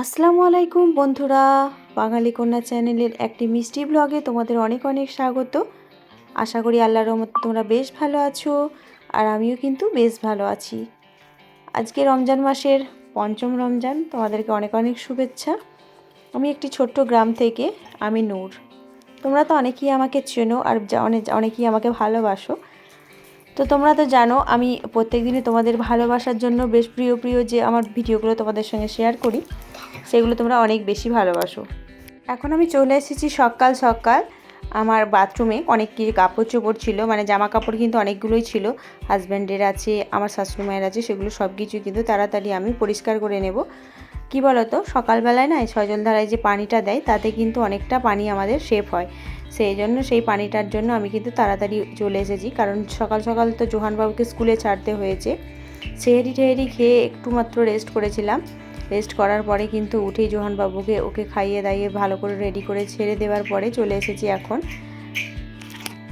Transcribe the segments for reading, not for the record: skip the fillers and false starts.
আসসালামু আলাইকুম বন্ধুরা, বাঙালি কন্যা চ্যানেলের একটি মিষ্টি ব্লগে তোমাদের অনেক অনেক স্বাগত। আশা করি আল্লাহর রহমতে তোমরা বেশ ভালো আছো, আর আমিও কিন্তু বেশ ভালো আছি। আজকে রমজান মাসের পঞ্চম রমজান, তোমাদেরকে অনেক অনেক শুভেচ্ছা। আমি একটি ছোট্ট গ্রাম থেকে, আমি নূর। তোমরা তো অনেকেই আমাকে চেনো আর অনেকেই আমাকে ভালোবাসো। তো তোমরা তো জানো আমি প্রত্যেক দিনই তোমাদের ভালোবাসার জন্য বেশ প্রিয় প্রিয় যে আমার ভিডিওগুলো তোমাদের সঙ্গে শেয়ার করি, সেগুলো তোমরা অনেক বেশি ভালোবাসো। এখন আমি চলে এসেছি সকাল সকাল। আমার বাথরুমে অনেক কিছু কাপড় চোপড় ছিল, মানে জামা কাপড় কিন্তু অনেকগুলোই ছিল। হাজব্যান্ডের আছে, আমার শাশুড়ি মায়ের আছে, সেগুলো সব কিছু কিন্তু তাড়াতাড়ি আমি পরিষ্কার করে নেব। কি বলো তো, সকালবেলায় না সজলধারায় যে পানিটা দেয় তাতে কিন্তু অনেকটা পানি আমাদের সেভ হয়। সেই জন্য সেই পানিটার জন্য আমি কিন্তু তাড়াতাড়ি চলে এসেছি, কারণ সকাল সকাল তো জোহানবাবুকে স্কুলে ছাড়তে হয়েছে। সেহেরি টেহেরি খেয়ে একটু মাত্র রেস্ট করেছিলাম। রেস্ট করার পরে কিন্তু উঠেই জোহানবাবুকে ওকে খাইয়ে দাইয়ে ভালো করে রেডি করে ছেড়ে দেওয়ার পরে চলে এসেছি এখন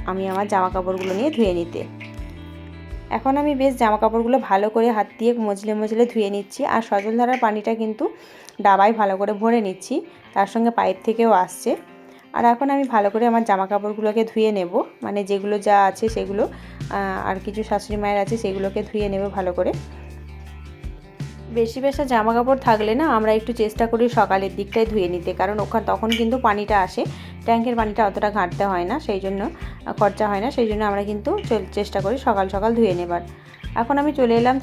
আমি আমার জামা কাপড়গুলো নিয়ে ধুয়ে নিতে। এখন আমি বেশ জামা কাপড়গুলো ভালো করে হাত দিয়ে মজলে মজলে ধুয়ে নিচ্ছি, আর সজলধারার পানিটা কিন্তু ডাবায় ভালো করে ভরে নিচ্ছি, তার সঙ্গে পাইপ থেকেও আসছে। আর এখন আমি ভালো করে আমার জামা কাপড়গুলোকে ধুয়ে নেব, মানে যেগুলো যা আছে সেগুলো, আর কিছু শাশুড়ি মায়ের আছে সেগুলোকে ধুয়ে নেব ভালো করে। বেশি বেশি জামা কাপড় থাকলে না আমরা একটু চেষ্টা করি সকালের দিকটায় ধুয়ে নিতে, কারণ তখন কিন্তু পানিটা আসে, ট্যাঙ্কের পানিটা অতটা ঘাঁটতে হয় না, সেই জন্য খরচা হয় না, সেই জন্য আমরা কিন্তু চেষ্টা করি সকাল সকাল ধুয়ে নেবার। এখন আমি চলে এলাম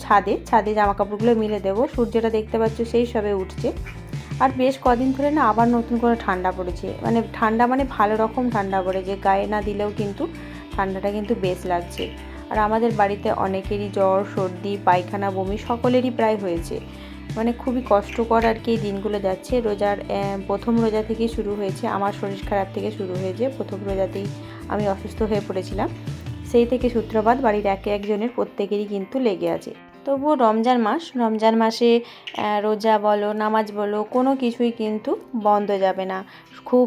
ছাদে জামা কাপড়গুলো মিলে দেবো। সূর্যটা দেখতে পাচ্ছ সেই সবে উঠছে। আর বেশ কদিন ধরে না আবার নতুন করে ঠান্ডা পড়েছে, মানে ঠান্ডা মানে ভালো রকম ঠান্ডা পড়েছে, গায়ে না দিলেও কিন্তু ঠান্ডাটা কিন্তু বেশ লাগছে। আর আমাদের বাড়িতে অনেকেরই জ্বর সর্দি পায়খানা বমি সকলেরই প্রায় হয়েছে, মানে খুবই কষ্টকর আর কি এই দিনগুলো যাচ্ছে। প্রথম রোজা থেকেই শুরু হয়েছে, আমার শরীর খারাপ থেকে শুরু হয়েছে, প্রথম রোজাতেই আমি অসুস্থ হয়ে পড়েছিলাম। সেই থেকে সূত্রপাত বাড়ির একজনের প্রত্যেকেরই কিন্তু লেগে আছে। তবুও রমজান মাসে রোজা বলো নামাজ বলো কোনো কিছুই কিন্তু বন্ধ যাবে না। খুব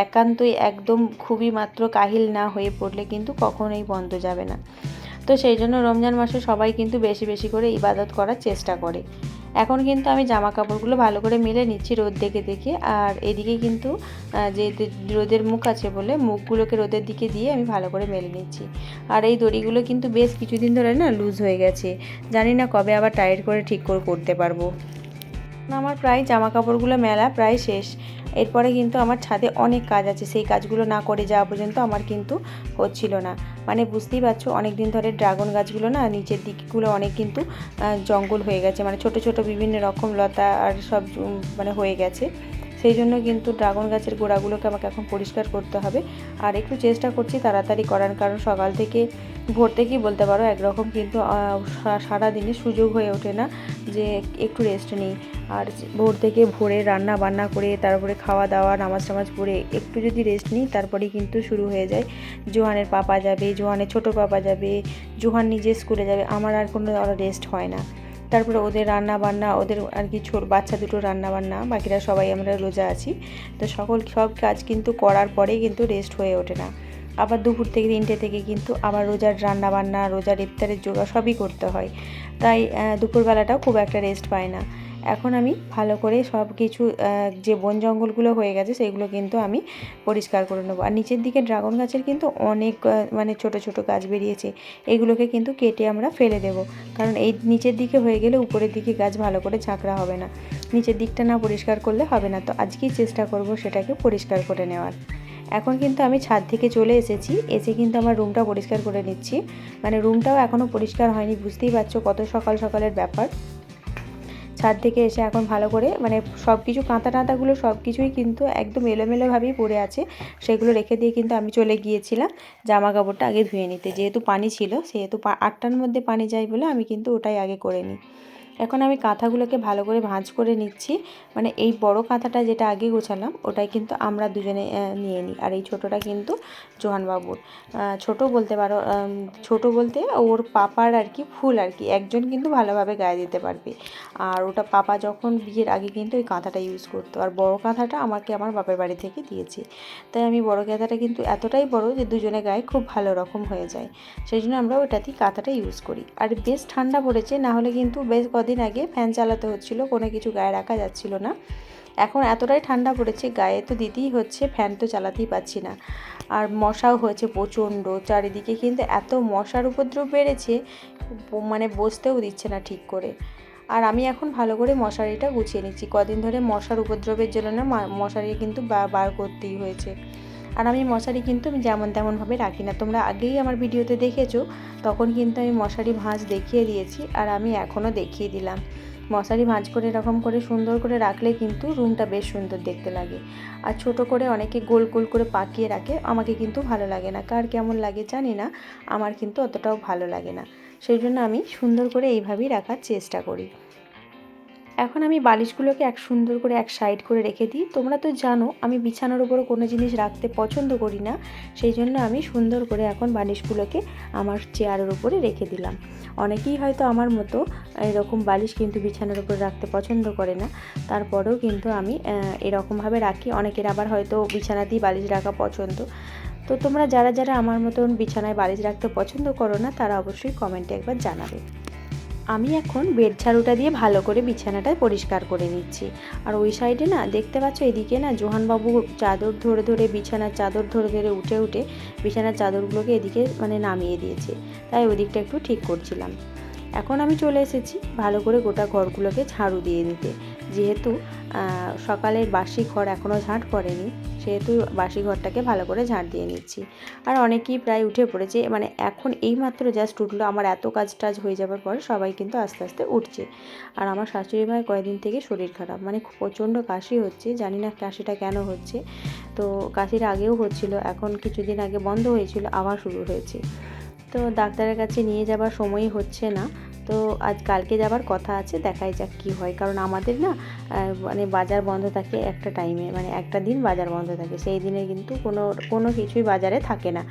একান্তই একদম খুবই মাত্র কাহিল না হয়ে পড়লে কিন্তু কখনোই বন্ধ যাবে না। তো সেই জন্য রমজান মাসে সবাই কিন্তু বেশি বেশি করে ইবাদত করার চেষ্টা করে। এখন কিন্তু আমি জামা কাপড়গুলো ভালো করে মেলে নিচ্ছি রোদ দেখে দেখে, আর এদিকে কিন্তু যে রোদের মুখ আছে বলে মুখগুলোকে রোদের দিকে দিয়ে আমি ভালো করে মেলে নিচ্ছি। আর এই দড়িগুলো কিন্তু বেশ কিছুদিন ধরে না লুজ হয়ে গেছে, জানি না কবে আবার টাইট করে ঠিক করে করতে পারবো। আমার প্রায় জামা কাপড়গুলো মেলা প্রায় শেষ। এরপরে কিন্তু আমার ছাদে অনেক কাজ আছে, সেই কাজগুলো না করে যাওয়া পর্যন্ত আমার কিন্তু হচ্ছিল না। মানে বুঝতেই পারছো অনেক দিন ধরে ড্রাগন গাছগুলো না নিচের দিকগুলো অনেক কিন্তু জঙ্গল হয়ে গেছে, মানে ছোট ছোট বিভিন্ন রকম লতা আর সব মানে হয়ে গেছে। সেই জন্য কিন্তু ড্রাগন গাছের গোড়াগুলোকে আমাকে এখন পরিষ্কার করতে হবে। আর একটু চেষ্টা করছি তাড়াতাড়ি করার, কারণ সকাল থেকে ভোর থেকেই বলতে পারো একরকম কিন্তু সারাদিনে সুযোগ হয়ে ওঠে না যে একটু রেস্ট নিই। আর ভোর থেকে ভোরে রান্না বান্না করে তারপরে খাওয়া দাওয়া নামাজ টামাজ পড়ে একটু যদি রেস্ট নিই তারপরেই কিন্তু শুরু হয়ে যায়। জোহানের পাপা যাবে, জোহানের ছোটো পাপা যাবে, জোহান নিজে স্কুলে যাবে, আমার আর কোনো রেস্ট হয় না। তারপরে ওদের রান্না বান্না, ওদের আর কি বাচ্চা দুটো রান্না বান্না, বাকিরা সবাই আমরা রোজা আছি, তো সব কাজ কিন্তু করার পরেই কিন্তু রেস্ট হয়ে ওঠে না। আবার দুপুর থেকে 3টে থেকে কিন্তু আবার রোজার রান্না বান্না, রোজার ইফতারের জোগাড় সবই করতে হয়, তাই দুপুরবেলাটাও খুব একটা রেস্ট পায় না। এখন আমি ভালো করে সব কিছু যে বন জঙ্গলগুলো হয়ে গেছে সেগুলো কিন্তু আমি পরিষ্কার করে নেবো। আর নিচের দিকে ড্রাগন গাছের কিন্তু অনেক মানে ছোট ছোট গাছ বেরিয়েছে, এগুলোকে কিন্তু কেটে আমরা ফেলে দেব, কারণ এই নিচের দিকে হয়ে গেলে উপরের দিকে গাছ ভালো করে ঝাঁকড়া হবে না, নিচের দিকটা না পরিষ্কার করলে হবে না। তো আজকেই চেষ্টা করব সেটাকে পরিষ্কার করে নেওয়ার। এখন কিন্তু আমি ছাদ থেকে চলে এসে কিন্তু আমার রুমটা পরিষ্কার করে নিচ্ছি, মানে রুমটাও এখনও পরিষ্কার হয়নি, বুঝতেই পারছো কত সকাল সকালের ব্যাপার। ছাদ থেকে এসে এখন ভালো করে মানে সব কিছু কাঁথা টাঁথাগুলো সব কিছুই কিন্তু একদম এলোমেলোভাবেই পড়ে আছে, সেগুলো রেখে দিয়ে কিন্তু আমি চলে গিয়েছিলাম জামা কাপড়টা আগে ধুয়ে নিতে, যেহেতু পানি ছিল, সেহেতু 8টার মধ্যে পানি যায় বলে আমি কিন্তু ওটাই আগে করে নিই। এখন আমি কাঁথাগুলোকে ভালো করে ভাঁজ করে নিচ্ছি, মানে এই বড় কাঁথাটা যেটা আগে গোছালাম ওটাই কিন্তু আমরা দুজনে নিয়ে নিই, আর এই ছোটোটা কিন্তু জোহানবাবুর। ছোট বলতে পারো, ছোট বলতে ওর পাপার আর কি ফুল আর কি, একজন কিন্তু ভালোভাবে গায়ে দিতে পারবে। আর ওটা পাপা যখন বিয়ের আগে কিন্তু ওই কাঁথাটা ইউজ করতো, আর বড় কাঁথাটা আমাকে আমার বাপের বাড়ি থেকে দিয়েছে, তাই আমি বড় কাঁথাটা কিন্তু এতটাই বড় যে দুজনে গায়ে খুব ভালো রকম হয়ে যায়, সেই জন্য আমরা ওটাতেই কাঁথাটা ইউজ করি। আর বেশ ঠান্ডা পড়েছে, না হলে কিন্তু বেশ কদিন আগে ফ্যান চালাতে হচ্ছিলো, কোনো কিছু গায়ে রাখা যাচ্ছিল না। এখন এতটাই ঠান্ডা পড়েছে, গায়ে তো দিতেই হচ্ছে, ফ্যান তো চালাতেই পাচ্ছি না। আর মশাও হয়েছে প্রচণ্ড, চারিদিকে কিন্তু এত মশার উপদ্রব বেড়েছে, মানে বসতেও দিচ্ছে না ঠিক করে। আর আমি এখন ভালো করে মশারিটা গুছিয়ে নিচ্ছি, কদিন ধরে মশার উপদ্রবের জন্য না মশারি কিন্তু বার করতেই হয়েছে। আর আমি মশারি কিন্তু যেমন তেমনভাবে রাখি না, তোমরা আগেই আমার ভিডিওতে দেখেছো, তখন কিন্তু আমি মশারি ভাঁজ দেখিয়ে দিয়েছি, আর আমি এখনও দেখিয়ে দিলাম। মশারি ভাঁজ করে এরকম করে সুন্দর করে রাখলে কিন্তু রুমটা বেশ সুন্দর দেখতে লাগে। আর ছোট করে অনেকে গোল গোল করে পাকিয়ে রাখে, আমাকে কিন্তু ভালো লাগে না, কার কেমন লাগে জানি না, আমার কিন্তু অতটাও ভালো লাগে না। সেই জন্য আমি সুন্দর করে এইভাবেই রাখার চেষ্টা করি। এখন আমি বালিশগুলোকে সুন্দর করে এক সাইড করে রেখে দিই। তোমরা তো জানো আমি বিছানার উপরে কোনো জিনিস রাখতে পছন্দ করি না, সেই জন্য আমি সুন্দর করে এখন বালিশগুলোকে আমার চেয়ারের উপরে রেখে দিলাম। অনেকেই হয়তো আমার মতো এরকম বালিশ কিন্তু বিছানার উপরে রাখতে পছন্দ করে না, তারপরেও কিন্তু আমি এরকমভাবে রাখি। অনেকের আবার হয়তো বিছানাতেই বালিশ রাখা পছন্দ। তো তোমরা যারা যারা আমার মতন বিছানায় বালিশ রাখতে পছন্দ করো না, তারা অবশ্যই কমেন্টে একবার জানাবে। আমি এখন বেড ঝাড়ুটা দিয়ে ভালো করে বিছানাটা পরিষ্কার করে নিচ্ছি। আর ওই সাইডে না দেখতে পাচ্ছ, এদিকে না জোহানবাবু চাদর ধরে ধরে বিছানার চাদর ধরে ধরে উঠে উঠে বিছানার চাদরগুলোকে এদিকে মানে নামিয়ে দিয়েছে, তাই ওদিকটা একটু ঠিক করছিলাম। এখন আমি চলে এসেছি ভালো করে গোটা ঘরগুলোকে ঝাড়ু দিয়ে নিতে, যেহেতু সকালের বাসি ঘর এখনও ঝাঁট পড়েনি, সেহেতু বাসি ঘরটাকে ভালো করে ঝাঁট দিয়ে নিচ্ছি। আর অনেকেই প্রায় উঠে পড়েছে, মানে এখন এইমাত্র জাস্ট উঠলো, আমার এত কাজ টাজ হয়ে যাবার পর সবাই কিন্তু আস্তে আস্তে উঠছে। আর আমার শাশুড়ি মায়ের কয়েকদিন থেকে শরীর খারাপ, মানে প্রচণ্ড কাশি হচ্ছে, জানি না কাশিটা কেন হচ্ছে। তো কাশির আগেও হচ্ছিল, এখন কিছুদিন আগে বন্ধ হয়েছিল, আবার শুরু হয়েছে। তো ডাক্তারের কাছে নিয়ে যাবার সময়ই হচ্ছে না, তো আজ কালকে যাবার কথা আছে, দেখাই যাক কী হয়। কারণ আমাদের না মানে বাজার বন্ধ থাকে একটা টাইমে, মানে একটা দিন বাজার বন্ধ থাকে, সেই দিনে কিন্তু কোনো কিছুই বাজারে থাকে না।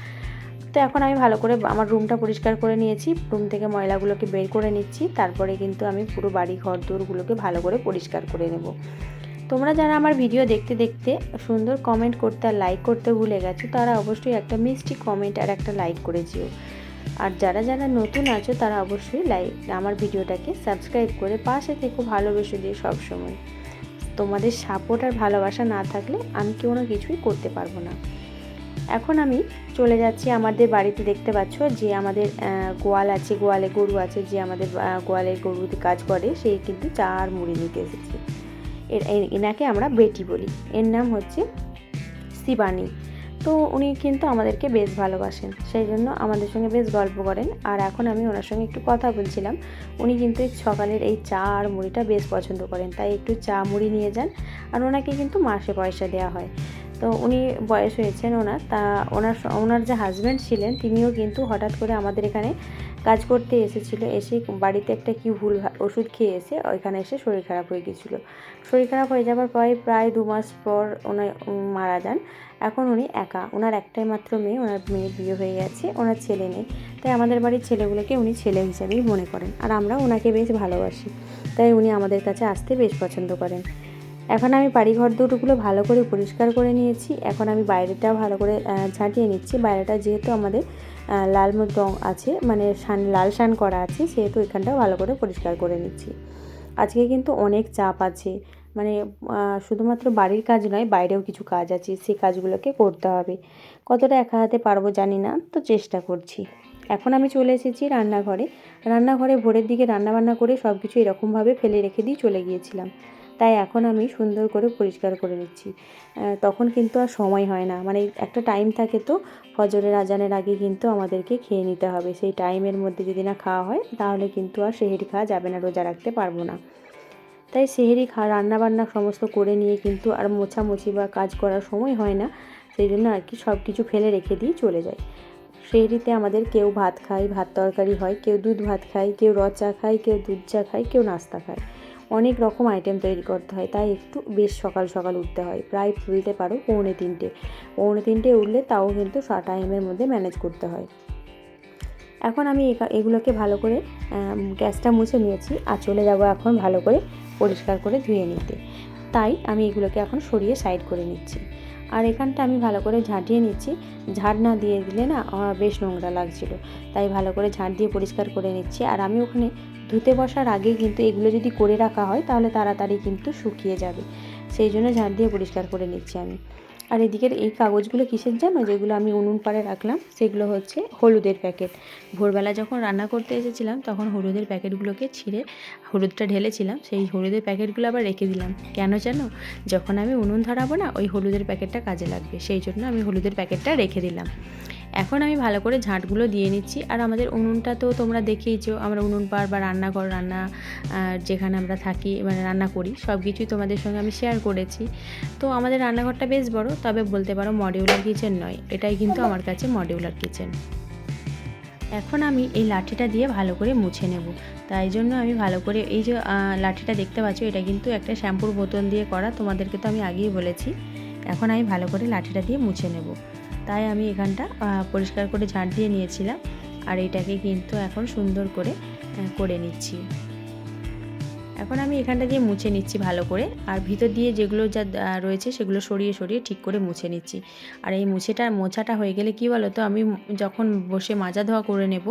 তো এখন আমি ভালো করে আমার রুমটা পরিষ্কার করে নিয়েছি, রুম থেকে ময়লাগুলোকে বের করে নিচ্ছি, তারপরে কিন্তু আমি পুরো বাড়ি ঘর দোরগুলোকে ভালো করে পরিষ্কার করে নেব। তোমরা যারা আমার ভিডিও দেখতে দেখতে সুন্দর কমেন্ট করতে আর লাইক করতে ভুলে গেছো, তারা অবশ্যই একটা মিষ্টি কমেন্ট আর একটা লাইক করে যেও। আর যারা যারা নতুন আছো তারা অবশ্যই আমার ভিডিওটাকে সাবস্ক্রাইব করে পাশে থেকো, ভালোবেসে দিয়ে সবসময়। তোমাদের সাপোর্ট আর ভালোবাসা না থাকলে আমি কোনো কিছুই করতে পারবো না। এখন আমি চলে যাচ্ছি আমাদের বাড়িতে, দেখতে পাচ্ছ যে আমাদের গোয়াল আছে, গোয়ালে গরু আছে, যে আমাদের গোয়ালের গরুতে কাজ করে, সেই কিন্তু চা আর মুড়ি নিতে এসেছে। এনাকে আমরা বেটি বলি, এর নাম হচ্ছে শিবানী। তো উনি কিন্তু আমাদেরকে বেশ ভালোবাসেন, সেই জন্য আমাদের সঙ্গে বেশ গল্প করেন। আর এখন আমি ওনার সঙ্গে একটু কথা বলছিলাম, উনি কিন্তু সকালের এই চা আর মুড়িটা বেশ পছন্দ করেন, তাই একটু চা মুড়ি নিয়ে যান। আর ওনাকে কিন্তু মাসে পয়সা দেওয়া হয়। তো উনি বয়স হয়েছেন ওনার, তা ওনার যে হাজব্যান্ড ছিলেন তিনিও কিন্তু হঠাৎ করে আমাদের এখানে কাজ করতে এসেছিলো, এসে বাড়িতে একটা কি ভুল ওষুধ খেয়ে এসে ওইখানে এসে শরীর খারাপ হয়ে গেছিলো। শরীর খারাপ হয়ে যাওয়ার পরে প্রায় 2 মাস পর উনি মারা যান। এখন উনি একা, ওনার একটাই মাত্র মেয়ে, ওনার মেয়ের বিয়ে হয়ে গেছে, ওনার ছেলে নেই, তাই আমাদের বাড়ির ছেলেগুলোকে উনি ছেলে হিসেবেই মনে করেন, আর আমরা ওনাকে বেশ ভালোবাসি, তাই উনি আমাদের কাছে আসতে বেশ পছন্দ করেন। এখন আমি বাড়িঘর দুটোগুলো ভালো করে পরিষ্কার করে নিয়েছি, এখন আমি বাইরেটাও ভালো করে ঝাঁটিয়ে নিচ্ছি। বাইরেটা যেহেতু আমাদের লাল রং আছে, মানে লাল শান করা আছে, সেহেতু এখানটাও ভালো করে পরিষ্কার করে নিচ্ছি। আজকে কিন্তু অনেক চাপ আছে, মানে শুধুমাত্র বাড়ির কাজ নয়, বাইরেও কিছু কাজ আছে, সেই কাজগুলোকে করতে হবে। কতটা একা হাতে পারবো জানি না, তো চেষ্টা করছি। এখন আমি চলে এসেছি রান্নাঘরে ভোরের দিকে রান্নাবান্না করে সব কিছু এরকমভাবে ফেলে রেখে দিয়ে চলে গিয়েছিলাম, তাই এখন আমি সুন্দর করে পরিষ্কার করে নিচ্ছি। তখন কিন্তু আর সময় হয় না, মানে একটা টাইম থাকে, তো ফজরের আজানের আগে কিন্তু আমাদেরকে খেয়ে নিতে হবে। সেই টাইমের মধ্যে যদি না খাওয়া হয় তাহলে কিন্তু আর সেহরি খাওয়া যাবে না, রোজা রাখতে পারবো না। তাই সেহরি রান্নাবান্না সমস্ত করে নিয়ে কিন্তু আর মোছামুছি বা কাজ করার সময় হয় না, সেই জন্য আর কি সব কিছু ফেলে রেখে দিয়ে চলে যায়। সেহরিতে আমাদের কেউ ভাত খায়, ভাত তরকারি হয়, কেউ দুধ ভাত খায়, কেউ চা খায়, কেউ দুধ চা খায়, কেউ নাস্তা খায়, অনেক রকম আইটেম তৈরি করতে হয়, তাই একটু বেশ সকাল সকাল উঠতে হয়। প্রায় তুলতে পারো 2:45 উঠলে তাও কিন্তু টাইমের মধ্যে ম্যানেজ করতে হয়। এখন আমি এগুলোকে ভালো করে গ্যাসটা মুছে নিয়েছি, আর চলে যাব এখন ভালো করে পরিষ্কার করে ধুয়ে নিতে, তাই আমি এগুলোকে এখন সরিয়ে সাইড করে নিচ্ছি। আর এখানটা আমি ভালো করে ঝাঁটিয়ে নিচ্ছি, ঝাড় না দিয়ে দিলে না বেশ নোংরা লাগছিলো, তাই ভালো করে ঝাঁট দিয়ে পরিষ্কার করে নিচ্ছি। আর আমি ওখানে ধুতে বসার আগে কিন্তু এগুলো যদি করে রাখা হয় তাহলে তাড়াতাড়ি কিন্তু শুকিয়ে যাবে, সেই জন্য ঝাড় দিয়ে পরিষ্কার করে নিচ্ছি আমি। আর এদিকের এই কাগজগুলো কিসের জানো, যেগুলো আমি উনুন পাড়ে রাখলাম, সেগুলো হচ্ছে হলুদের প্যাকেট। ভোরবেলা যখন রান্না করতে এসেছিলাম তখন হলুদের প্যাকেটগুলোকে ছিঁড়ে হলুদটা ঢেলেছিলাম, সেই হলুদের প্যাকেটগুলো আবার রেখে দিলাম। কেন জানো, যখন আমি উনুন ধরাবো না ওই হলুদের প্যাকেটটা কাজে লাগবে, সেই জন্য আমি হলুদের প্যাকেটটা রেখে দিলাম। এখন আমি ভালো করে ঝাঁটগুলো দিয়ে নিচ্ছি। আর আমাদের উনুনটা তো তোমরা দেখেইছো, আমরা উনুন পাড় বা রান্নাঘর, যেখানে আমরা থাকি মানে রান্না করি, সব কিছুই তোমাদের সঙ্গে আমি শেয়ার করেছি। তো আমাদের রান্নাঘরটা বেশ বড়, তবে বলতে পারো মডিউলার কিচেন নয়, এটাই কিন্তু আমার কাছে মডিউলার কিচেন। এখন আমি এই লাঠিটা দিয়ে ভালো করে মুছে নেব। তাই জন্য আমি ভালো করে এই যে লাঠিটা দেখতে পাচ্ছ, এটা কিন্তু একটা শ্যাম্পুর বোতল দিয়ে করা, তোমাদেরকে তো আমি আগেই বলেছি। এখন আমি ভালো করে লাঠিটা দিয়ে মুছে নেব। তাই আমি এখানটা পরিষ্কার করে ঝাড় দিয়ে নিয়েছিলাম, আর এটাকে কিন্তু এখন সুন্দর করে করে নিচ্ছি। এখন আমি এখানটা দিয়ে মুছে নিচ্ছি ভালো করে, আর ভিতর দিয়ে যেগুলো যা রয়েছে সেগুলো সরিয়ে সরিয়ে ঠিক করে মুছে নিচ্ছি। আর এই মোছাটা হয়ে গেলে কি বলো তো, আমি যখন বসে মাজা ধোয়া করে নেব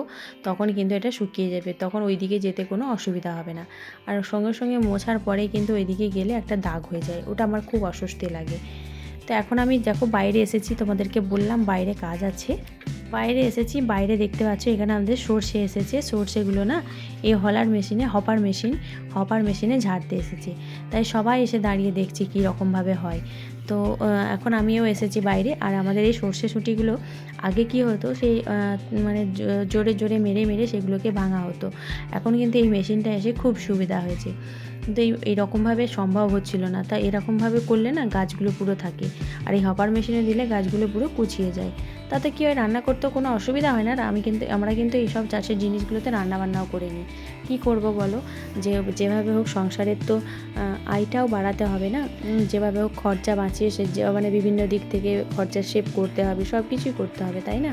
তখন কিন্তু এটা শুকিয়ে যাবে, তখন ওই দিকে যেতে কোনো অসুবিধা হবে না। আর সঙ্গে সঙ্গে মোছার পরে কিন্তু ওই দিকে গেলে একটা দাগ হয়ে যায়, ওটা আমার খুব অস্বস্তি লাগে। তো এখন আমি দেখো বাইরে এসেছি, তোমাদেরকে বললাম বাইরে কাজ আছে, বাইরে এসেছি। বাইরে দেখতে পাচ্ছ এখানে আমাদের সর্ষে এসেছে, সর্ষেগুলো না এই হপার মেশিনে ঝাড়তে এসেছে। তাই সবাই এসে দাঁড়িয়ে দেখছি কী রকমভাবে হয়। তো এখন আমিও এসেছি বাইরে। আর আমাদের এই সর্ষে শুঁটিগুলো আগে কি হতো, সেই মানে জোরে জোরে মেরে মেরে সেগুলোকে ভাঙা হতো। এখন কিন্তু এই মেশিনটা এসে খুব সুবিধা হয়েছে, কিন্তু এইরকমভাবে সম্ভব হচ্ছিল না। তাই এরকমভাবে করলে না গাছগুলো পুরো থাকে, আর এই হপার মেশিনে দিলে গাছগুলো পুরো কুচিয়ে যায়। তাতে কি হয়, রান্না করতেও কোনো অসুবিধা হয় না। আর আমরা কিন্তু এইসব চাষের জিনিসগুলোতে রান্নাবান্নাও করে নিই। কী করব বলো, যেভাবে হোক সংসারের তো আয়টাও বাড়াতে হবে না, যেভাবে হোক খরচা বাঁচিয়ে মানে বিভিন্ন দিক থেকে খরচা সেভ করতে হবে, সব কিছুই করতে হবে, তাই না?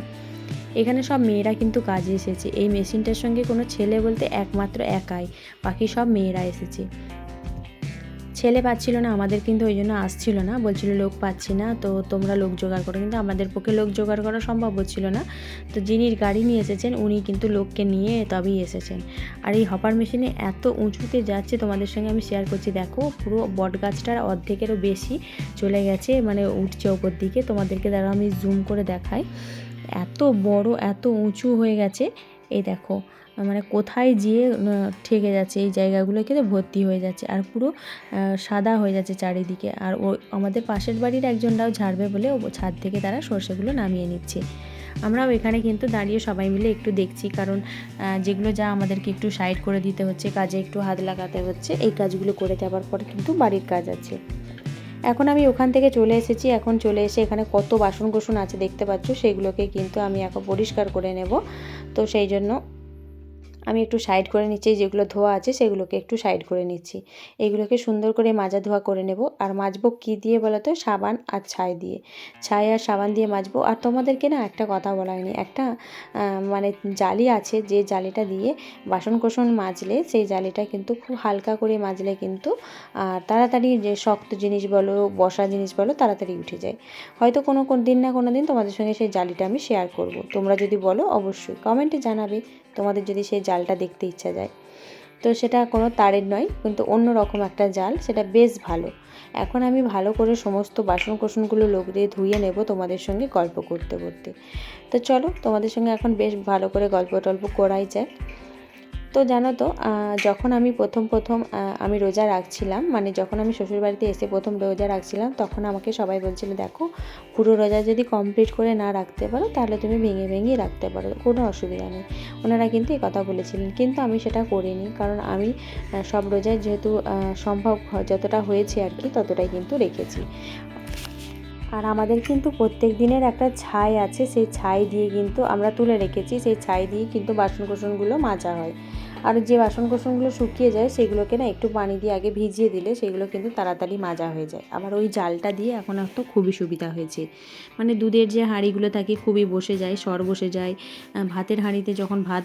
এখানে সব মেয়েরা কিন্তু কাজে এসেছে। এই মেশিনটার সঙ্গে কোনো ছেলে বলতে একমাত্র একাই, বাকি সব মেয়েরা এসেছে। ছেলে পাচ্ছিল না আমাদের, কিন্তু ওই জন্য আসছিল না, বলছিল লোক পাচ্ছি না, তো তোমরা লোক জোগাড় করো। কিন্তু আমাদের পক্ষে লোক জোগাড় করা সম্ভব হচ্ছিল না। তো যিনি গাড়ি নিয়ে এসেছেন উনি কিন্তু লোককে নিয়ে তবেই এসেছেন। আর এই হপার মেশিনে এত উঁচুতে যাচ্ছে, তোমাদের সঙ্গে আমি শেয়ার করছি। দেখো পুরো বট গাছটার অর্ধেকেরও বেশি চলে গেছে, মানে উঠছে ওপর দিকে। তোমাদেরকে দ্বারা আমি জুম করে দেখাই, এত বড় এত উঁচু হয়ে গেছে। এই দেখো মানে কোথায় যেয়ে ঠেকে যাচ্ছে, এই জায়গাগুলো কিন্তু ভর্তি হয়ে যাচ্ছে, আর পুরো সাদা হয়ে যাচ্ছে চারিদিকে। আর ও আমাদের পাশের বাড়ির একজনরাও ঝাড়বে বলে ও ছাদ থেকে তারা সর্ষেগুলো নামিয়ে নিচ্ছে। আমরাও এখানে কিন্তু দাঁড়িয়ে সবাই মিলে একটু দেখছি, কারণ যেগুলো যা আমাদেরকে একটু সাইড করে দিতে হচ্ছে, কাজে একটু হাত লাগাতে হচ্ছে। এই কাজগুলো করে যাবার পর কিন্তু বাড়ির কাজ আছে। এখন আমি ওখান থেকে চলে এসেছি। এখন চলে এসে এখানে কত বাসন কোসন আছে দেখতে পাচ্ছ, সেগুলোকে কিন্তু আমি এখন পরিষ্কার করে নেব। তো সেই জন্য আমি একটু সাইড করে নিচ্ছি, যেগুলো ধোয়া আছে সেগুলোকে একটু সাইড করে নিচ্ছি। এগুলোকে সুন্দর করে মাজা ধোয়া করে নেব। আর মাজবো কী দিয়ে বলো তো, সাবান আর ছাই দিয়ে, ছাই আর সাবান দিয়ে মাজবো। আর তোমাদেরকে না একটা কথা বলা হয়নি, একটা মানে জালি আছে, যে জালিটা দিয়ে বাসন কোসন মাজলে, সেই জালিটা কিন্তু খুব হালকা করে মাজলে কিন্তু তাড়াতাড়ি যে শক্ত জিনিস বলো, বসা জিনিস বলো, তাড়াতাড়ি উঠে যায়। হয়তো কোনো দিন না কোনো দিন তোমাদের সঙ্গে সেই জালিটা আমি শেয়ার করব। তোমরা যদি বলো অবশ্যই কমেন্টে জানাবে, তোমাদের যদি সেই জালটা দেখতে ইচ্ছা যায়। তো সেটা কোনো তারের নয়, কিন্তু অন্য রকম একটা জাল, সেটা বেশ ভালো। এখন আমি ভালো করে সমস্ত বাসন কোসনগুলো লোক দিয়ে ধুয়ে নেব তোমাদের সঙ্গে গল্প করতে করতে। তো চলো তোমাদের সঙ্গে এখন বেশ ভালো করে গল্প টল্প করাই যায়। তো জানো তো, যখন আমি প্রথম আমি রোজা রাখছিলাম, মানে যখন আমি শ্বশুরবাড়িতে এসে প্রথম রোজা রাখছিলাম, তখন আমাকে সবাই বলছিল, দেখো পুরো রোজা যদি কমপ্লিট করে না রাখতে পারো তাহলে তুমি ভেঙে ভেঙে রাখতে পারো, কোনো অসুবিধা নেই। ওনারা কিন্তু এই কথা বলেছিলেন, কিন্তু আমি সেটা করিনি, কারণ আমি সব রোজায় যেহেতু সম্ভব যতটা হয়েছে আর কি, ততটাই কিন্তু রেখেছি। আর আমাদের কিন্তু প্রত্যেক দিনের একটা ছাই আছে, সেই ছাই দিয়ে কিন্তু আমরা তুলে রেখেছি, সেই ছাই দিয়ে কিন্তু বাসন কোসনগুলো মাজা হয়। আর যে বাসন কোসনগুলো শুকিয়ে যায় সেগুলোকে না একটু পানি দিয়ে আগে ভিজিয়ে দিলে সেগুলো কিন্তু তাড়াতাড়ি মাজা হয়ে যায়। আবার ওই জালটা দিয়ে এখন তো খুবই সুবিধা হয়েছে, মানে দুধের যে হাঁড়িগুলো থাকে খুবই বসে যায়, সর বসে যায়। ভাতের হাঁড়িতে যখন ভাত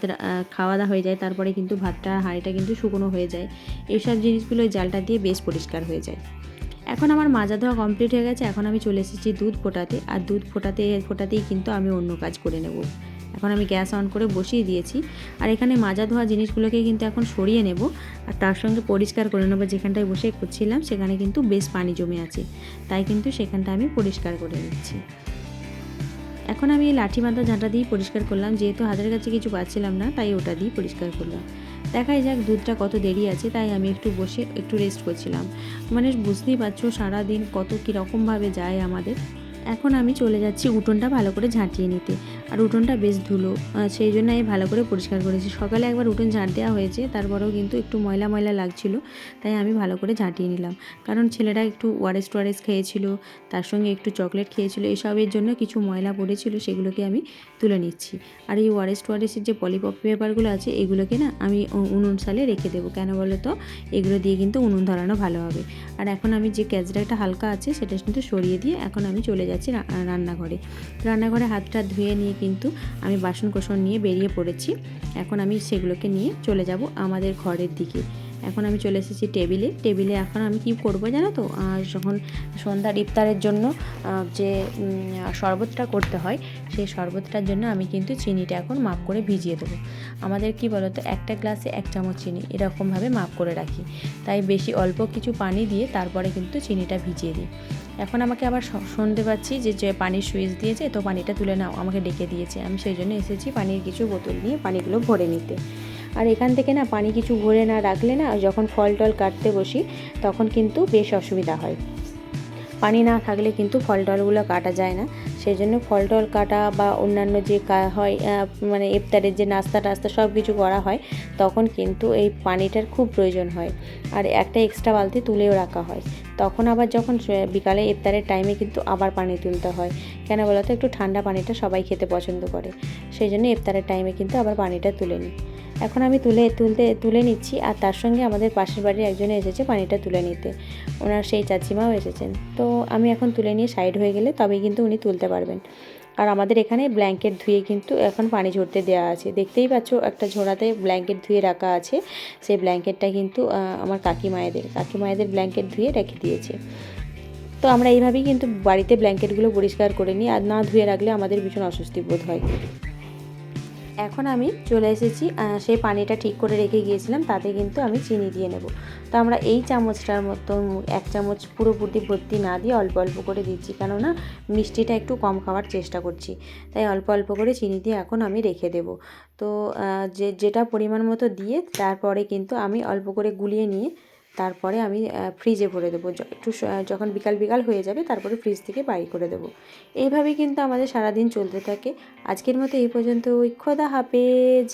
খাওয়া দাওয়া হয়ে যায়, তারপরে কিন্তু হাঁড়িটা কিন্তু শুকনো হয়ে যায়। এইসব জিনিসগুলো ওই জালটা দিয়ে বেশ পরিষ্কার হয়ে যায়। এখন আমার মাজা ধোয়া কমপ্লিট হয়ে গেছে। এখন আমি চলে এসেছি দুধ ফোটাতে, আর দুধ ফোটাতেই কিন্তু আমি অন্য কাজ করে নেব। এখন আমি গ্যাস অন করে বসিয়ে দিয়েছি। আর এখানে মাজা ধোয়া জিনিসগুলোকে কিন্তু এখন সরিয়ে নেব, আর তার সঙ্গে পরিষ্কার করে নেবো। যেখানটায় বসে করছিলাম সেখানে কিন্তু বেশ পানি জমে আছে, তাই কিন্তু সেখানটা আমি পরিষ্কার করে নিচ্ছি। এখন আমি এই লাঠি বাঁধা ঝাঁটা দিয়েই পরিষ্কার করলাম, যেহেতু হাতের কাছে কিছু পাচ্ছিলাম না তাই ওটা দিয়েই পরিষ্কার করলাম। দেখাই যাক দুধটা কত দেরি আছে, তাই আমি একটু বসে একটু রেস্ট করছিলাম। মানে বুঝতেই পারছো সারাদিন কত কীরকমভাবে যায় আমাদের। এখন আমি চলে যাচ্ছি উঠোনটা ভালো করে ঝাঁটিয়ে নিতে। আর উঠোনটা বেশ ধুলো, সেই জন্য আমি ভালো করে পরিষ্কার করেছি। সকালে একবার উঠোন ঝাঁট দেওয়া হয়েছে, তারপরেও কিন্তু একটু ময়লা ময়লা লাগছিল, তাই আমি ভালো করে ঝাঁটিয়ে নিলাম। কারণ ছেলেরা একটু ওয়ারেস খেয়েছিল, তার সঙ্গে একটু চকলেট খেয়েছিল, এসবের জন্য কিছু ময়লা পড়েছিল, সেগুলোকে আমি তুলে নিচ্ছি। আর এই ওয়ারেসের যে পলিপপ পেপারগুলো আছে এগুলোকে না আমি উনুন সালে রেখে দেবো। কেন বলো তো, এগুলো দিয়ে কিন্তু উনুন ধরানো ভালো হবে। আর এখন আমি যে ক্যাচড়াটা হালকা আছে সেটা কিন্তু সরিয়ে দিয়ে এখন আমি চলে যাচ্ছি রান্নাঘরে হাতটা ধুয়ে নিয়ে কিন্তু আমি বাসন কোসন নিয়ে বেরিয়ে পড়েছি। এখন আমি সেগুলোকে নিয়ে চলে যাব আমাদের ঘরের দিকে। এখন আমি চলে এসেছি টেবিলে এখন আমি কি করব জানো তো, যখন সন্ধ্যার ইফতারের জন্য যে শরবতটা করতে হয়, সেই শরবতটার জন্য আমি কিন্তু চিনিটা এখন মাপ করে ভিজিয়ে দেবো। আমাদের কি বলো তো, একটা গ্লাসে 1 চামচ চিনি এরকমভাবে মাপ করে রাখি, তাই বেশি অল্প কিছু পানি দিয়ে তারপরে কিন্তু চিনিটা ভিজিয়ে দিই। এখন আমাকে আবার শুনতে পাচ্ছি যে পানির সুইচ দিয়েছে, তো পানিটা তুলে নাও, আমাকে ডেকে দিয়েছে। আমি সেই জন্য এসেছি পানির কিছু বোতল নিয়ে পানিগুলো ভরে নিতে। আর এখান থেকে না পানি কিছু ভরে না রাখলে না, যখন ফল টল কাটতে বসি তখন কিন্তু বেশ অসুবিধা হয়। পানি না থাকলে কিন্তু ফল টলগুলো কাটা যায় না। সেই জন্য ফল টল কাটা বা অন্যান্য যে হয় মানে ইফতারের যে নাস্তা টাস্তা সব কিছু করা হয়, তখন কিন্তু এই পানিটার খুব প্রয়োজন হয়। আর একটা এক্সট্রা বালতি তুলেও রাখা হয়। তখন আবার যখন বিকালে ইফতারের টাইমে কিন্তু আবার পানি তুলতে হয়। কেন বলো তো, একটু ঠান্ডা পানিটা সবাই খেতে পছন্দ করে, সেই জন্য ইফতারের টাইমে কিন্তু আবার পানিটা তুলে নিই। এখন আমি তুলে নিচ্ছি। আর তার সঙ্গে আমাদের পাশের বাড়ির একজনে এসেছে পানিটা তুলে নিতে, ওনার সেই চাচিমাও এসেছেন। তো আমি এখন তুলে নিয়ে সাইড হয়ে গেলে তবেই কিন্তু উনি তুলতে পারবেন। আর আমাদের এখানে ব্ল্যাঙ্কেট ধুয়ে কিন্তু এখন পানি ঝরতে দেওয়া আছে। দেখতেই পাচ্ছ একটা ঝোড়াতে ব্ল্যাঙ্কেট ধুয়ে রাখা আছে। সেই ব্ল্যাঙ্কেটটা কিন্তু আমার কাকিমায়েদের ব্ল্যাঙ্কেট ধুয়ে রেখে দিয়েছে। তো আমরা এইভাবেই কিন্তু বাড়িতে ব্ল্যাঙ্কেটগুলো পরিষ্কার করে নিই, আর না ধুয়ে রাখলে আমাদের ভীষণ অস্বস্তি বোধ হয়। এখন আমি চলে এসেছি, সেই পানিটা ঠিক করে রেখে গিয়েছিলাম, তাতে কিন্তু আমি চিনি দিয়ে নেব। তো আমরা এই চামচটার মতো 1 চামচ পুরোপুরি ভর্তি না দিয়ে অল্প অল্প করে দিচ্ছি, কেননা মিষ্টিটা একটু কম খাওয়ার চেষ্টা করছি, তাই অল্প অল্প করে চিনি দিয়ে এখন আমি রেখে দেব। তো যেটা পরিমাণ মতো দিয়ে তারপরে কিন্তু আমি অল্প করে গুলিয়ে নিয়ে তারপরে আমি ফ্রিজে ভরে দেবো। একটু যখন বিকাল হয়ে যাবে তারপরে ফ্রিজ থেকে বাইর করে দেবো। এইভাবেই কিন্তু আমাদের সারাদিন চলতে থাকে। আজকের মতো এই পর্যন্ত। খোদা হাফেজ।